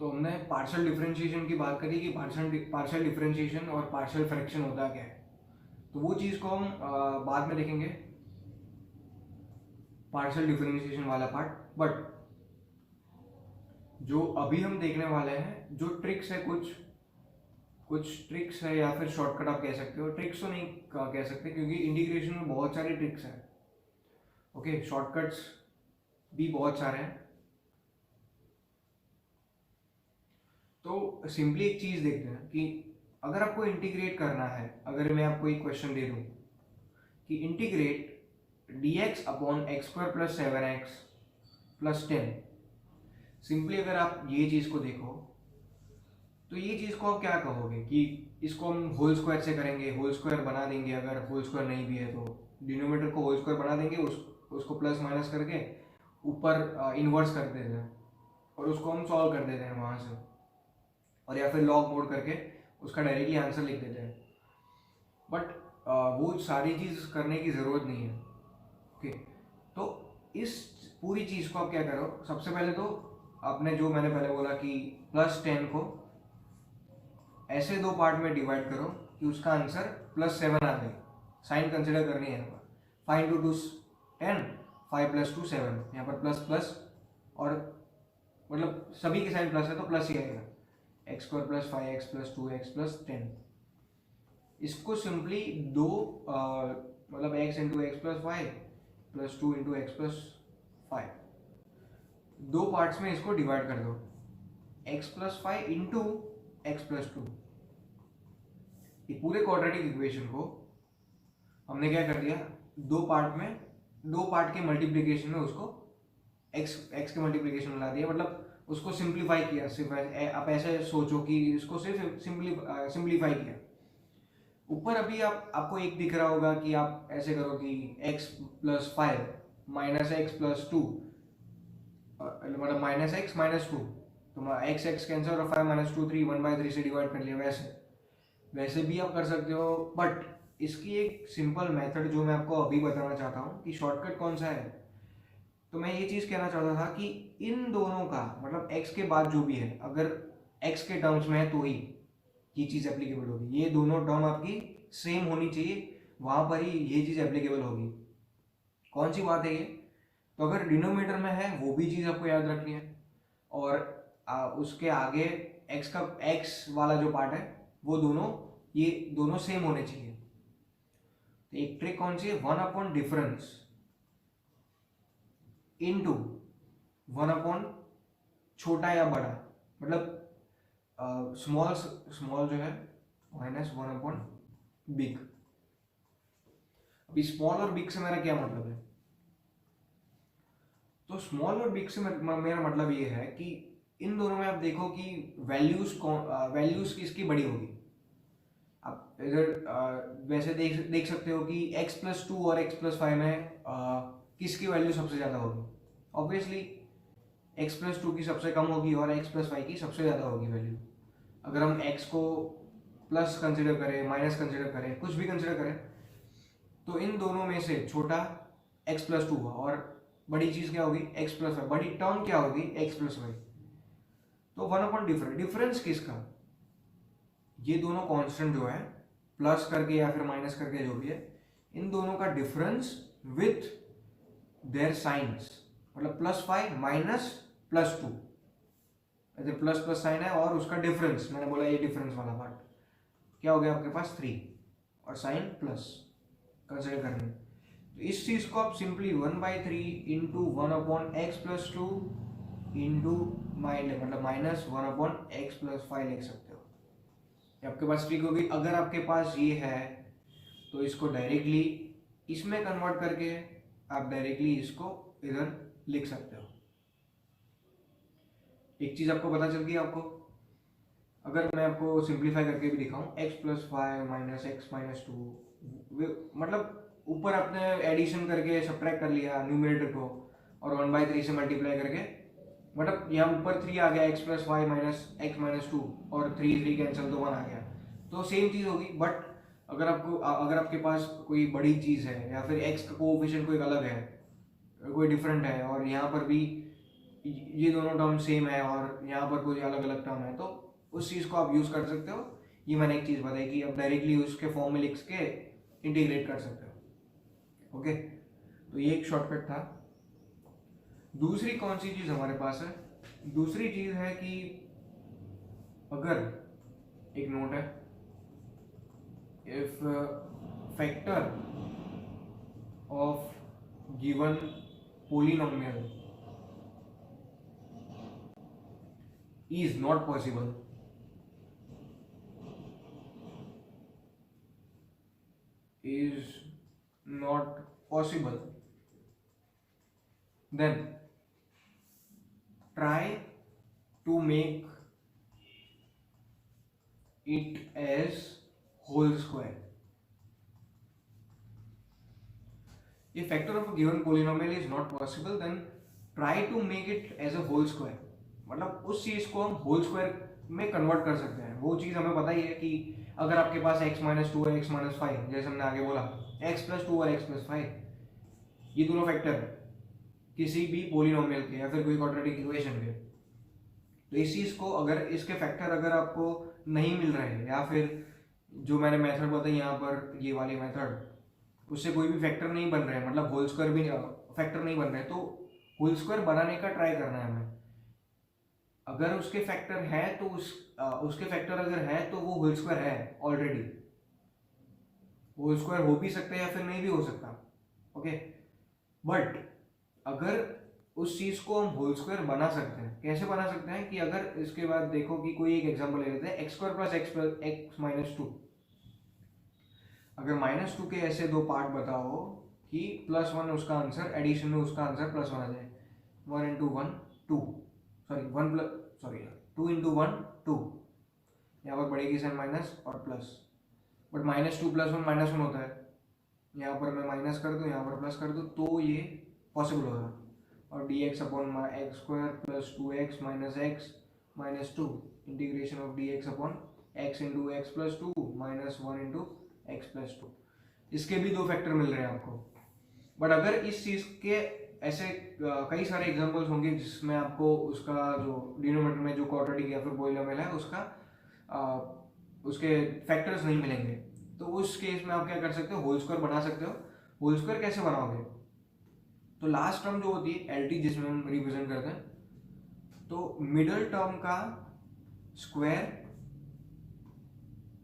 तो हमने partial differentiation की बात करी कि पार्शियल डिफरेंशिएशन और पार्शियल फ्रैक्शन होता क्या है, तो वो चीज़ को हम बाद में देखेंगे, पार्शियल डिफरेंशिएशन वाला पार्ट। बट जो अभी हम देखने वाले हैं, जो ट्रिक्स है, कुछ कुछ ट्रिक्स है या फिर शॉर्टकट आप कह सकते हो, ट्रिक्स तो नहीं कह सकते क्योंकि इंटीग्रेशन में बहुत सारी ट्रिक्स हैं। ओके, शॉर्टकट्स भी बहुत सारे हैं। तो सिंपली एक चीज़ देखते हैं कि अगर आपको इंटीग्रेट करना है, अगर मैं आपको एक क्वेश्चन दे दूं कि integrate dx upon x square plus 7x plus 10, simply अगर आप ये चीज़ को देखो तो ये चीज़ को आप क्या कहोगे कि इसको हम होल स्क्वायर से करेंगे, होल स्क्वायर बना देंगे। अगर होल स्क्वायर नहीं भी है तो डिनोमिनेटर को होल स्क्वायर बना देंगे, उसको प्लस माइनस करके ऊपर इन्वर्स कर देते हैं और उसको हम सॉल्व कर देते हैं वहाँ से, और या फिर लॉग मोड करके उसका डायरेक्टली आंसर लिख देते हैं। बट वो सारी चीज़ करने की ज़रूरत नहीं है। ओके, तो इस पूरी चीज़ को आप क्या करो, सबसे पहले तो आपने जो मैंने पहले बोला कि प्लस 10 को ऐसे दो पार्ट में डिवाइड करो कि उसका आंसर प्लस 7 आ जाए। साइन कंसिडर करनी है यहाँ पर, 5 टू 2 10, 5 प्लस 2 7, यहाँ पर प्लस प्लस, और मतलब सभी के साइन प्लस है तो प्लस ही आएगा। X square plus 5x plus 2x plus 10, इसको सिंपली दो मतलब x into x plus 5 plus 2 into x plus 5, दो पार्ट्स में इसको डिवाइड कर दो, x plus 5 into x plus 2। ये पूरे क्वाड्रेटिक इक्वेशन को हमने क्या कर दिया, दो पार्ट के मल्टीप्लिकेशन में उसको x के मल्टीप्लिकेशन में ला दिया, मतलब उसको सिंप्लीफाई किया। सिर्फ आप ऐसे सोचो कि इसको सिर्फ सिंप्लीफाई किया। ऊपर अभी आपको एक दिख रहा होगा कि आप ऐसे करो कि x plus 5 minus x plus 2, मतलब माइनस एक्स माइनस 2, तो एक्स एक्स कैंसर और 5 माइनस 2 3 1/3 से डिवाइड कर लिया। वैसे भी आप कर सकते हो, बट इसकी एक सिंपल मेथड जो मैं आपको अभी बताना चाहता हूँ कि शॉर्टकट कौन सा है, तो मैं ये चीज़ कहना चाहता था कि इन दोनों का मतलब x के बाद जो भी है, अगर x के टर्म्स में है तो ही ये चीज़ एप्लीकेबल होगी। ये दोनों टर्म आपकी सेम होनी चाहिए, वहाँ पर ही ये चीज़ एप्लीकेबल होगी। कौन सी बात है ये, तो अगर डिनोमिनेटर में है वो भी चीज़ आपको याद रखनी है, और उसके आगे x वाला जो पार्ट है वो ये दोनों सेम होने चाहिए। तो एक ट्रिक कौन सी है, 1 अपॉन डिफरेंस इनटू 1 अपॉन छोटा या बड़ा, मतलब स्मॉल जो है माइनस 1 अपॉन बिग। अभी स्मॉल और बिग से मेरा क्या मतलब है, तो स्मॉल और बिग से मेरा मतलब ये है कि इन दोनों में आप देखो कि वैल्यूज किसकी बड़ी होगी। आप इधर वैसे देख सकते हो कि x प्लस 2 और x प्लस 5 में किसकी वैल्यू सबसे ज़्यादा होगी। ऑब्वियसली x प्लस 2 की सबसे कम होगी और x प्लस 5 की सबसे ज़्यादा होगी वैल्यू। अगर हम x को प्लस कंसिडर करें, माइनस कंसिडर करें, कुछ भी कंसिडर करें, तो इन दोनों में से छोटा x प्लस 2 हुआ और बड़ी चीज़ क्या होगी, x प्लस 5। बड़ी टर्म क्या होगी, x प्लस 5। तो 1 अपॉन डिफरेंस किसका, ये दोनों कांस्टेंट जो है प्लस करके या फिर माइनस करके जो भी है, इन दोनों का डिफरेंस विथ देयर साइंस, मतलब प्लस 5 माइनस प्लस 2, इधर प्लस प्लस साइन है और उसका डिफरेंस, मैंने बोला ये डिफरेंस वाला पार्ट क्या हो गया आपके पास 3 और साइन प्लस कंसिडर करने। तो इस चीज को आप simply 1/3 into 1 upon x plus 2 into मतलब माइनस 1 अपॉन एक्स प्लस 5 लिख सकते हो। आपके पास ट्रिक होगी, अगर आपके पास ये है तो इसको डायरेक्टली इसमें कन्वर्ट करके आप डायरेक्टली इसको इधर लिख सकते हो। एक चीज आपको पता चल गई आपको, अगर मैं आपको सिंप्लीफाई करके भी दिखाऊं, x plus 5 minus x minus 2, मतलब ऊपर आपने एडिशन करके सब्ट्रैक्ट कर लिया न्यूमरेटर को और 1/3 से मल्टीप्लाई करके, मतलब यहाँ ऊपर 3 आ गया, x plus 5 minus x minus 2 और 3 कैंसिल तो 1 आ गया, तो सेम चीज़ होगी। बट अगर आपके पास कोई बड़ी चीज़ है या फिर x का कोएफिशिएंट कोई अलग है, कोई डिफरेंट है, और यहाँ पर भी ये दोनों टर्म सेम है और यहाँ पर कोई अलग अलग टर्म है, तो उस चीज़ को आप यूज़ कर सकते हो। ये मैंने एक चीज़ बताई कि आप डायरेक्टली उसके फॉर्म में लिख के इंटीग्रेट कर सकते हो। ओके, तो ये एक शॉर्टकट था। दूसरी कौन सी चीज़ हमारे पास है? दूसरी चीज़ है कि अगर एक नोट है, if factor of given polynomial is not possible, is not possible, then try to make it as whole square. If factor of a given polynomial is not possible, then try to make it as a whole square. मतलब उस चीज को हम whole square में convert कर सकते हैं। वो चीज हमें पता ही है कि अगर आपके पास x माइनस टू है, x माइनस फाइव, जैसे हमने आगे बोला x प्लस टू और x प्लस फाइव, ये दोनों फैक्टर है किसी भी पोलिनोमियल के या फिर कोई क्वाड्रेटिक इक्वेशन के। तो इस चीज को अगर इसके फैक्टर अगर आपको नहीं मिल रहे हैं या फिर जो मैंने मेथड बताई यहाँ पर, ये वाली मेथड, उससे कोई भी फैक्टर नहीं बन रहे हैं, मतलब होल स्क्वायर भी फैक्टर नहीं बन रहे हैं, तो होल स्क्वायर बनाने का ट्राई करना है हमें। अगर उसके फैक्टर है तो उसके फैक्टर अगर है तो वो होल स्क्वायर है ऑलरेडी। होल स्क्वायर हो भी सकता है या फिर नहीं भी हो सकता। ओके, बट अगर उस चीज को हम होल स्क्वायर बना सकते हैं, कैसे बना सकते हैं कि अगर इसके बाद देखो कि कोई एक एग्जांपल ले लेते हैं, x square plus x minus two. अगर माइनस टू के ऐसे दो पार्ट बताओ कि प्लस वन उसका आंसर, एडिशन में उसका आंसर प्लस वन आ जाए, one into one two, sorry one plus, sorry two into one two, यहाँ पर बढ़ेगी साइन माइनस और plus, but minus two plus one minus one होता है, यहाँ पर मैं माइनस कर दूँ, यहाँ पर प्लस कर दूँ, तो ये पॉसिबल होगा। और D x upon x square plus two x minus two, integration of D x upon x into x plus two minus one into x plus two. इसके भी दो फैक्टर मिल रहे हैं आपको। बट अगर इस चीज़ के ऐसे कई सारे एग्जांपल्स होंगे जिसमें आपको उसका जो डिनोमिनेटर में जो क्वाड्रेटिक या फिर पॉलिनोमियल है उसके फैक्टर्स नहीं मिलेंगे, तो उस केस में आप क्या कर सकते हो, होल स्क्वायर बना सकते हो। होल स्क्वायर कैसे बनाओगे? तो लास्ट टर्म जो होती है एल टी, जिसमें हम रिप्रेजेंट करते हैं, तो मिडल टर्म का square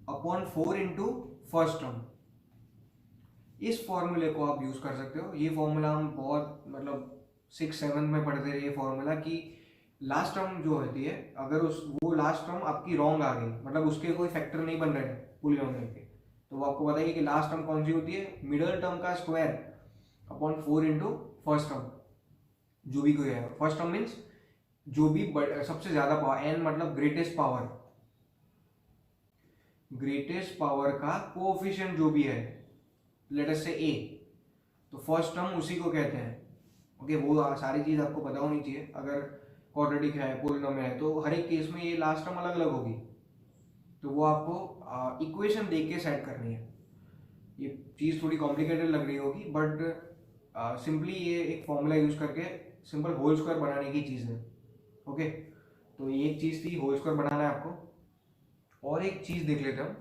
upon 4 into first term, इस फॉर्मूले को आप यूज कर सकते हो। ये फॉर्मूला हम बहुत मतलब 6-7 में पढ़ते रहे, ये फॉर्मूला कि लास्ट टर्म जो होती है, अगर वो लास्ट टर्म आपकी रॉन्ग आ गई, मतलब उसके कोई फैक्टर नहीं बन रहे पॉलिनोमियल के, तो वो आपको बताइए कि लास्ट टर्म कौन सी होती है, मिडल टर्म का square upon 4 into first term, जो भी कोई है। फर्स्ट टर्म मीन्स जो भी सबसे ज्यादा पावर, एन मतलब ग्रेटेस्ट पावर का कोएफिशिएंट जो भी है, लेट अस से ए, तो फर्स्ट टर्म उसी को कहते हैं। ओके, वो सारी चीज आपको पता होनी चाहिए। अगर क्वाड्रेटिक है, पोलिनोमियल है, तो हर एक केस में ये लास्ट टर्म अलग अलग होगी, तो वो आपको इक्वेशन देख के सेट करनी है। ये चीज़ थोड़ी कॉम्प्लिकेटेड लग रही होगी, बट सिंपली ये एक फॉर्मूला यूज करके सिंपल होल स्क्वायर बनाने की चीज़ है। ओके, तो ये एक चीज़ थी, होल स्क्वायर बनाना है आपको। और एक चीज़ देख लेते हैं,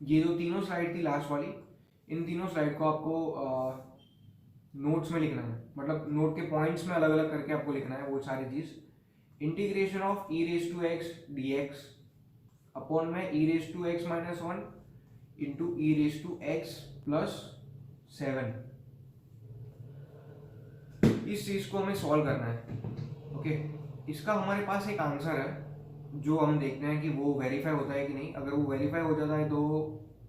ये जो तीनों स्लाइड थी लास्ट वाली, इन तीनों स्लाइड को आपको नोट्स में लिखना है, मतलब नोट के पॉइंट्स में अलग अलग करके आपको लिखना है वो सारी चीज़। Integration of e raise to x d x upon में e raise to x minus one into e raise to x plus 7, इस चीज़ को हमें सॉल्व करना है। ओके, इसका हमारे पास एक आंसर है जो हम देखते हैं कि वो वेरीफाई होता है कि नहीं। अगर वो वेरीफाई हो जाता है तो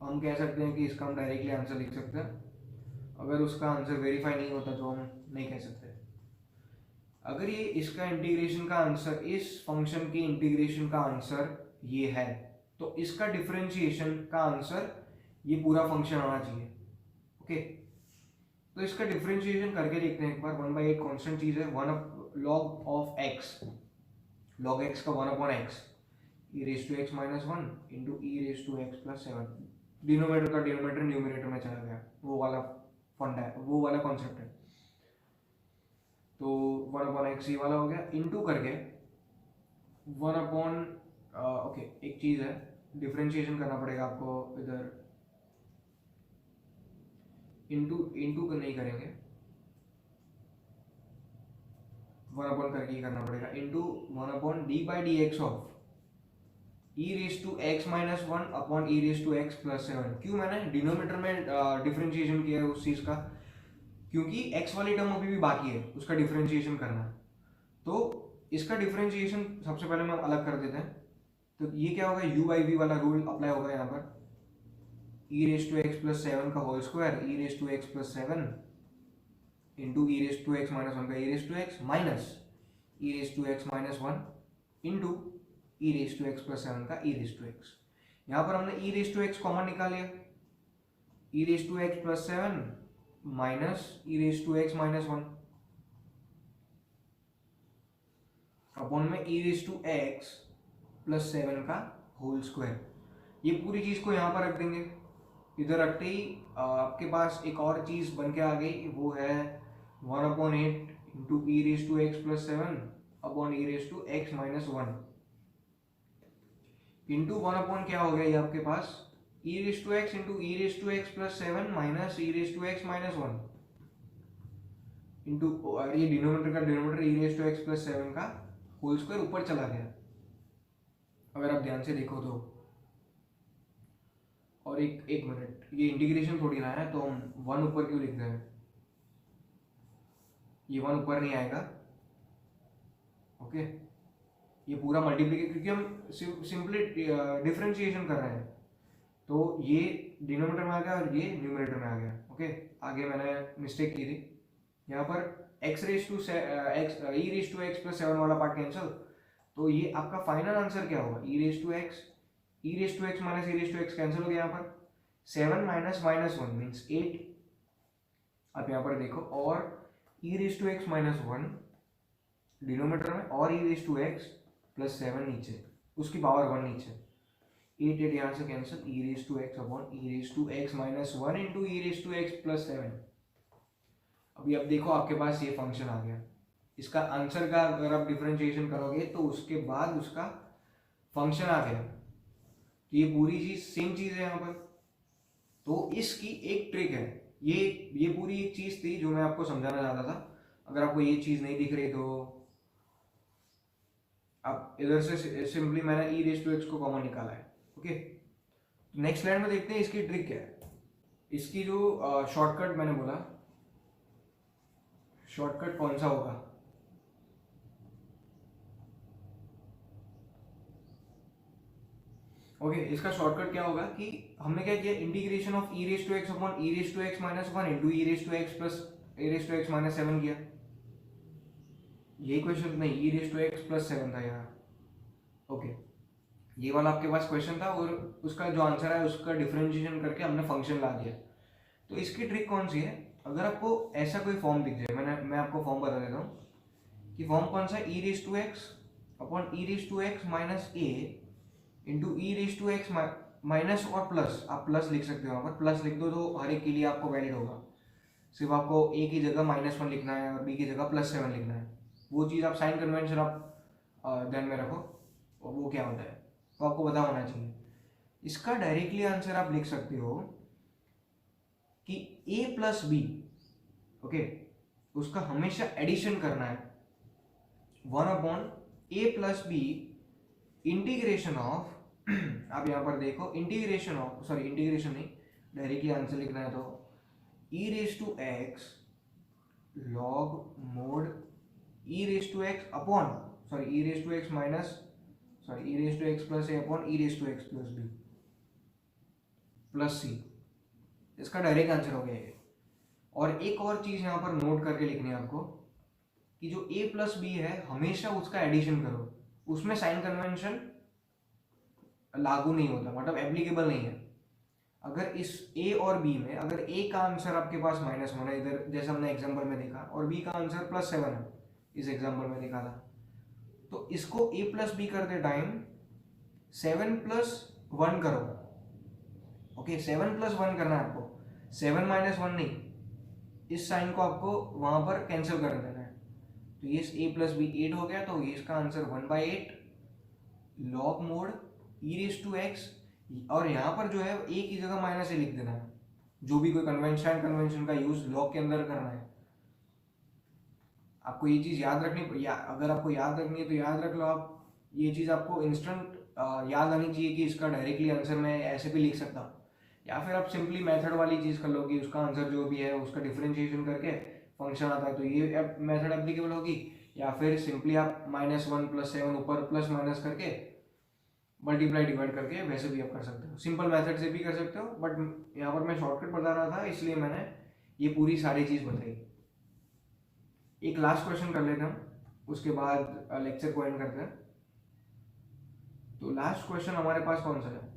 हम कह सकते हैं कि इसका हम डायरेक्टली आंसर लिख सकते हैं। अगर उसका आंसर वेरीफाई नहीं होता तो हम नहीं कह सकते। अगर ये इसका इंटीग्रेशन का आंसर, इस फंक्शन की इंटीग्रेशन का आंसर ये है, तो इसका डिफरेंशिएशन का आंसर ये पूरा फंक्शन आना चाहिए। ओके, तो इसका डिफरेंशिएशन करके देखते हैं एक बार। 1/8 कांस्टेंट चीज है, log of x, log x का 1/x e raise to x minus one into e raise to x plus 7। Denominator का डिनोमिनेटर न्यूमिनेटर में चला गया, वो वाला फंडा है, वो वाला कॉन्सेप्ट है। 1/8 का 1/x तो 1/x ये वाला हो गया, इंटू करके 1 ओके एक चीज़ है, डिफ्रेंशिएशन करना पड़ेगा आपको इधर, इंटू इंटू नहीं करेंगे, 1 करके ही करना पड़ेगा, इंटू 1/d/dx ऑफ e⁻x-1/e⁻x+7। क्यों मैंने डिनोमिनेटर में डिफरेंशिएशन किया है उस चीज़ का, क्योंकि x वाली टर्म अभी भी बाकी है, उसका डिफरेंशिएशन करना है। तो इसका डिफरेंशिएशन सबसे पहले हम अलग कर देते हैं। तो ये क्या होगा, u/v वाला रूल अप्लाई होगा यहाँ पर, e⁻x+7 का whole square e⁻x+7 into e⁻x-1 का e⁻x minus e⁻x-1 into e⁻x+7 का e⁻x। यहाँ पर हमने e⁻x कॉमन निकाल लिया, e⁻x+7 माइनस e⁻x-1 अपॉन में e⁻x+7 का होल स्क्वायर। ये पूरी चीज को यहाँ पर रख देंगे, इधर रखते ही आपके पास एक और चीज बन के आ गई, वो है 1/8 into e⁻x+7 upon e⁻x-1 into 1 क्या हो गया ये आपके पास, e⁻x into e⁻x+7 minus e⁻x-1 into, और ये डिनोमिनेटर का डिनोमिनेटर e⁻x+7 का होल स्क्वायर ऊपर चला गया, अगर आप ध्यान से देखो तो। और एक मिनट, ये इंटीग्रेशन थोड़ी ना है, तो हम 1 ऊपर क्यों लिख रहे हैं, ये 1 ऊपर नहीं आएगा, ओके। ये पूरा मल्टीप्लीकेशन, क्योंकि हम सिंपली डिफरेंशिएशन कर रहे हैं, तो ये डिनोमिनेटर में आ गया और ये न्यूमरेटर में आ गया, ओके। आगे मैंने मिस्टेक की थी, यहाँ पर e⁻x+7 वाला पार्ट कैंसिल, तो ये आपका फाइनल आंसर क्या होगा, e⁻x माइनस e⁻x कैंसिल हो गया, यहाँ पर 7 माइनस -1 मीन्स 8। आप यहाँ पर देखो, और e⁻x-1 डिनोमिनेटर में और e⁻x+7 नीचे, उसकी पावर 1 नीचे, 8 यहाँ से कैंसिल, e⁻x/e⁻x-1 इंटू e⁻x+7। अभी अब देखो आपके पास ये फंक्शन आ गया, इसका आंसर का अगर आप डिफरेंशिएशन करोगे तो उसके बाद उसका फंक्शन आ गया, तो ये पूरी चीज सेम चीज है यहाँ पर। तो इसकी एक ट्रिक है, ये पूरी एक चीज थी जो मैं आपको समझाना चाहता था। अगर आपको ये चीज नहीं दिख रही तो आप इधर से सिंपली मैंने e⁻x को कॉमन निकाला है, ओके। नेक्स्ट स्लाइड में देखते हैं इसकी ट्रिक क्या है। इसकी जो शॉर्टकट मैंने बोला, शॉर्टकट कौन सा होगा, ओके। इसका शॉर्टकट क्या होगा कि हमने क्या किया, integration of e⁻x upon e⁻x-1 into e⁻x+7 किया। ये क्वेश्चन नहीं, e⁻x+7 था यहाँ, ओके। ये वाला आपके पास क्वेश्चन था और उसका जो आंसर है उसका डिफरेंशिएशन करके हमने फंक्शन ला दिया। तो इसकी ट्रिक कौन सी है, अगर आपको ऐसा कोई फॉर्म दिख जाए, मैं आपको फॉर्म बता देता हूँ कि फॉर्म कौन सा है, e⁻x upon e⁻x-a into e⁻x minus और प्लस, आप प्लस लिख सकते हो, यहाँ पर प्लस लिख दो तो हर एक के लिए आपको वैलिड होगा। सिर्फ आपको a की जगह -1 लिखना है और b की जगह +7 लिखना है। वो चीज़ आप साइन कन्वेंशन आप ध्यान में रखो, और वो क्या होता है तो आपको पता होना चाहिए। इसका डायरेक्टली आंसर आप लिख सकते हो कि a प्लस बी, ओके, उसका हमेशा एडिशन करना है, 1/a+b इंटीग्रेशन ऑफ आप यहाँ पर देखो, इंटीग्रेशन ऑफ, सॉरी इंटीग्रेशन नहीं, डायरेक्टली आंसर लिखना है तो e⁻x log mod e⁻x upon, sorry e⁻x minus, sorry e⁻x+a upon e⁻x+b plus c, इसका डायरेक्ट आंसर हो गया ये। और एक और चीज यहाँ पर नोट करके लिखनी है आपको कि जो a प्लस बी है हमेशा उसका एडिशन करो, उसमें साइन कन्वेंशन लागू नहीं होता, मतलब एप्लीकेबल नहीं है। अगर इस a और b में अगर a का आंसर आपके पास -1 है इधर, जैसे हमने एग्जांपल में देखा, और b का आंसर +7 है इस एग्जांपल में देखा था, तो इसको a प्लस बी करते टाइम 7+1 करो, ओके। 7+1 करना है आपको, 7 -1 नहीं, इस साइन को आपको वहां पर कैंसिल कर देना है। तो ये a प्लस बी 8 हो गया, तो ये इसका आंसर 1/8 लॉग मोड e⁻x, और यहाँ पर जो है a की जगह -a लिख देना है, जो भी कोई कन्वेंशन का यूज लॉग के अंदर करना है। आपको ये चीज़ याद रखनी, अगर आपको याद रखनी है तो याद रख लो आप। ये चीज़ आपको इंस्टेंट याद आनी चाहिए कि इसका डायरेक्टली आंसर मैं ऐसे भी लिख सकता हूँ, या फिर आप सिंपली मेथड वाली चीज़ कर लो कि उसका आंसर जो भी है उसका डिफरेंशिएशन करके फंक्शन आता है तो ये मेथड एप्लीकेबल होगी, या फिर सिंपली आप -1 + 7 ऊपर प्लस माइनस करके मल्टीप्लाई डिवाइड करके वैसे भी आप कर सकते हो, सिंपल मेथड से भी कर सकते हो, बट यहाँ पर मैं शॉर्टकट बता रहा था इसलिए मैंने ये पूरी सारी चीज़ बताई। एक लास्ट क्वेश्चन कर लेते हैं, उसके बाद लेक्चर को एंड करते हैं। तो लास्ट क्वेश्चन हमारे पास कौन सा है?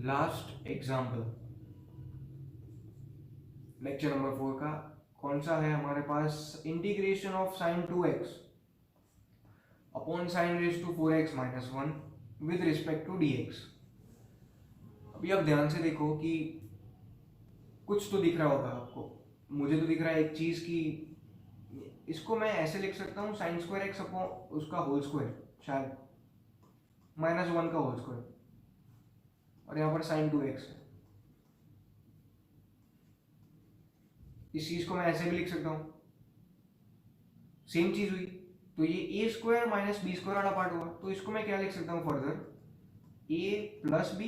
लास्ट एग्जाम्पल लेक्चर नंबर 4 का कौन सा है हमारे पास? Integration of sin 2x upon sin raised to 4x - 1 with respect to dx। अभी आप ध्यान से देखो कि कुछ तो दिख रहा होगा आपको, मुझे तो दिख रहा है एक चीज़ की, इसको मैं ऐसे लिख सकता हूँ sin² x अपॉन उसका होल स्क्वायर, शायद -1 का होल स्क्वायर, और यहाँ पर sin 2x है। इस चीज़ को मैं ऐसे भी लिख सकता हूँ, सेम चीज़ हुई। तो ये a² - b² वाला पार्ट हुआ, तो इसको मैं क्या लिख सकता हूँ further, a + b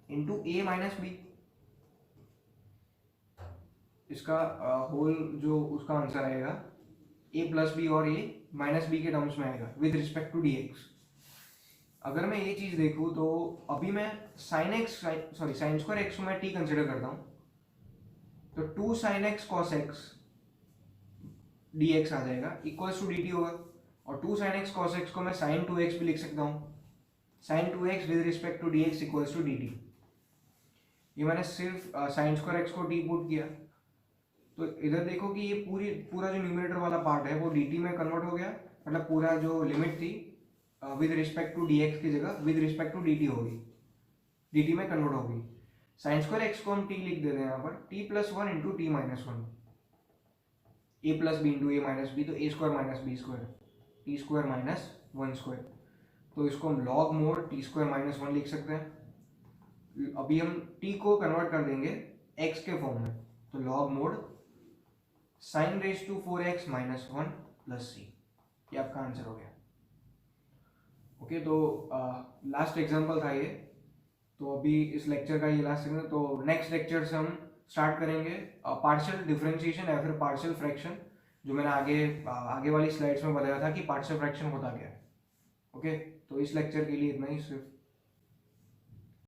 into a - b, इसका होल जो उसका आंसर आएगा a + b और a - b के टर्म्स में आएगा विद रिस्पेक्ट टू dx। अगर मैं ये चीज़ देखूँ तो अभी मैं sin square x को मैं t कंसिडर करता हूँ, तो 2 sin x cos x dx आ जाएगा इक्वल्स टू dt होगा, और 2 sin x cos x को मैं sin 2x भी लिख सकता हूँ, sin 2x with respect to dx equals to dt। ये मैंने सिर्फ sin² x को t पुट किया, तो इधर देखो कि ये पूरा जो न्यूमरेटर वाला पार्ट है वो dt में कन्वर्ट हो गया, मतलब पूरा जो लिमिट थी विद रिस्पेक्ट टू dx की जगह विद रिस्पेक्ट टू dt होगी, dt में कन्वर्ट होगी। sin² x को हम t लिख देते हैं यहाँ पर, t + 1 into t - 1, a + b into a - b, तो a² - b², t² - 1², तो इसको हम log mod t² - 1 लिख सकते हैं। अभी हम t को कन्वर्ट कर देंगे x के फॉर्म में, तो log mod sin raised to 4x - 1 + c, ये आपका आंसर हो गया। ओके, तो लास्ट एग्जांपल था ये, तो अभी इस लेक्चर का ये लास्ट एग्जांपल, तो नेक्स्ट लेक्चर से हम स्टार्ट करेंगे पार्शियल डिफरेंशिएशन या फिर पार्शियल फ्रैक्शन, जो मैंने आगे वाली स्लाइड्स में बताया था कि पार्शियल फ्रैक्शन होता क्या है। ओके, तो इस लेक्चर के लिए इतना ही सिर्फ।